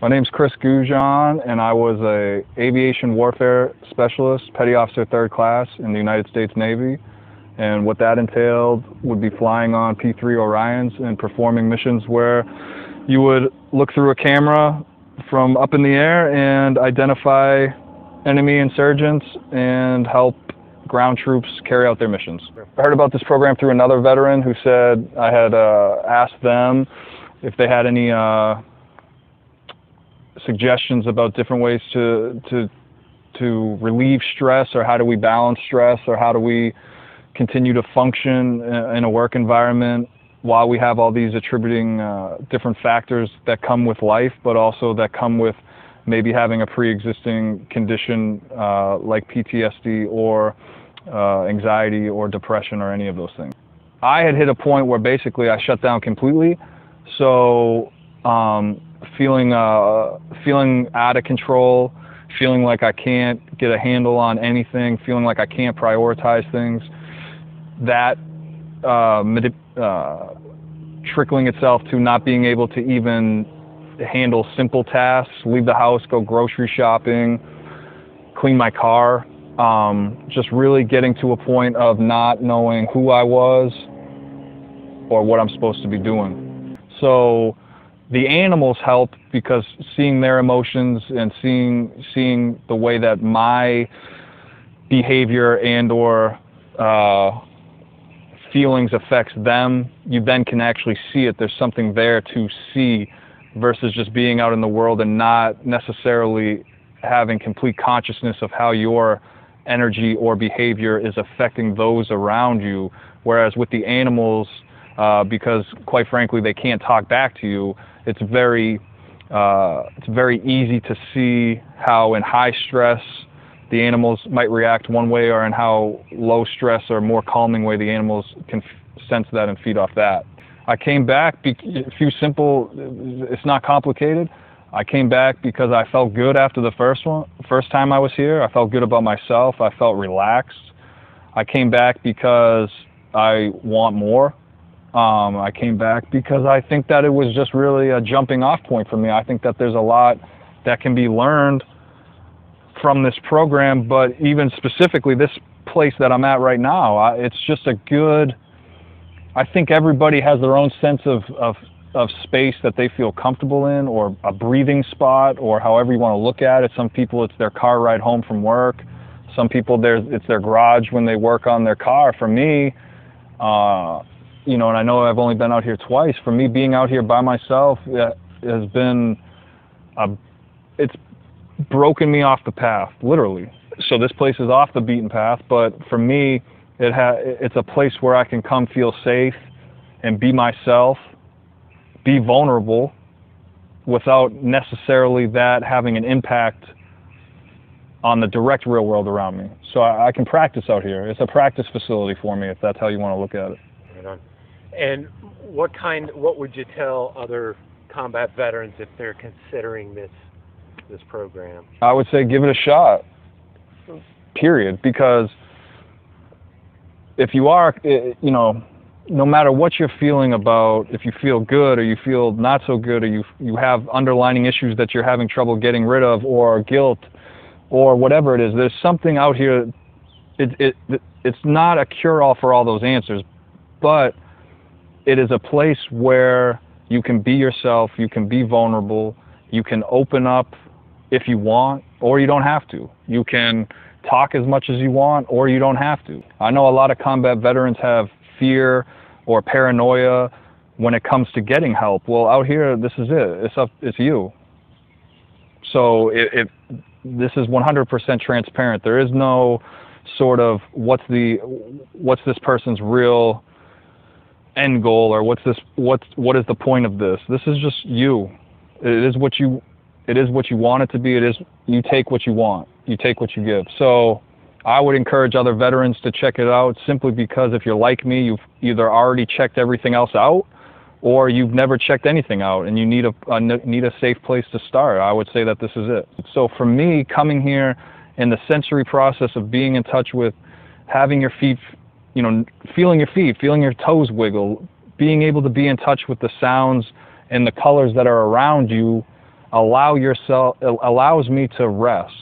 My name's Chris Goujon, and I was a aviation warfare specialist, petty officer 3rd class in the United States Navy. And what that entailed would be flying on P3 Orions and performing missions where you would look through a camera from up in the air and identify enemy insurgents and help ground troops carry out their missions. I heard about this program through another veteran who said I had asked them if they had any suggestions about different ways to relieve stress, or how do we balance stress, or how do we continue to function in a work environment while we have all these attributing different factors that come with life, but also that come with maybe having a pre-existing condition like PTSD or anxiety or depression or any of those things. I had hit a point where basically I shut down completely, so feeling out of control, feeling like I can't get a handle on anything, feeling like I can't prioritize things, that trickling itself to not being able to even handle simple tasks, leave the house, go grocery shopping, clean my car, just really getting to a point of not knowing who I was or what I'm supposed to be doing. So the animals help, because seeing their emotions and seeing the way that my behavior and or feelings affects them, you then can actually see it. There's something there to see, versus just being out in the world and not necessarily having complete consciousness of how your energy or behavior is affecting those around you. Whereas with the animals, because quite frankly they can't talk back to you, it's very easy to see how in high stress the animals might react one way, or in how low stress or more calming way the animals can sense that and feed off that. I came back, it's not complicated. I came back because I felt good after the first time I was here. I felt good about myself. I felt relaxed. I came back because I want more. I came back because I think that it was just really a jumping off point for me. I think that there's a lot that can be learned from this program, but even specifically this place that I'm at right now, it's just a good, I think everybody has their own sense of space that they feel comfortable in, or a breathing spot, or however you want to look at it. Some people it's their car ride home from work. Some people it's their garage when they work on their car. For me, you know, and I know I've only been out here twice, for me being out here by myself has been, it's broken me off the path, literally. So this place is off the beaten path, but for me, it's a place where I can come feel safe and be myself, be vulnerable, without necessarily that having an impact on the direct real world around me. So I can practice out here. It's a practice facility for me, if that's how you want to look at it. Right on. And what would you tell other combat veterans if they're considering this program? I would say give it a shot, period. Because if you are, you know, no matter what you're feeling about, if you feel good or you feel not so good, or you have underlining issues that you're having trouble getting rid of, or guilt, or whatever it is, there's something out here. It's not a cure-all for all those answers, but it is a place where you can be yourself, you can be vulnerable, you can open up if you want, or you don't have to. You can talk as much as you want, or you don't have to. I know a lot of combat veterans have fear or paranoia when it comes to getting help. Well, out here, this is it. It's you. So this is 100% transparent. There is no sort of what's this person's real end goal, or what is the point of this. This is just you. It is what you want it to be. You take what you want. You take what you give. So I would encourage other veterans to check it out, simply because if you're like me, you've either already checked everything else out, or you've never checked anything out and you need a safe place to start. I would say that this is it. So for me, coming here and the sensory process of being in touch with having your feet, you know, feeling your feet, feeling your toes wiggle, being able to be in touch with the sounds and the colors that are around you, allows me to rest.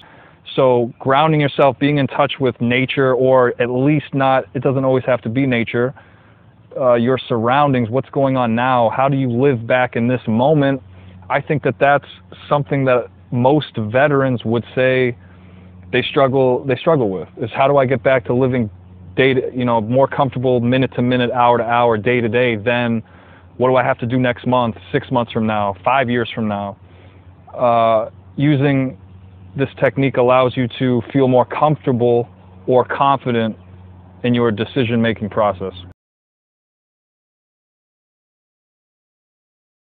So grounding yourself, being in touch with nature, or at least not, it doesn't always have to be nature, your surroundings, what's going on now, how do you live back in this moment? I think that that's something that most veterans would say they struggle with, is how do I get back to living more comfortable, minute to minute, hour to hour, day to day, than what do I have to do next month, 6 months from now, 5 years from now. Using this technique allows you to feel more comfortable or confident in your decision-making process.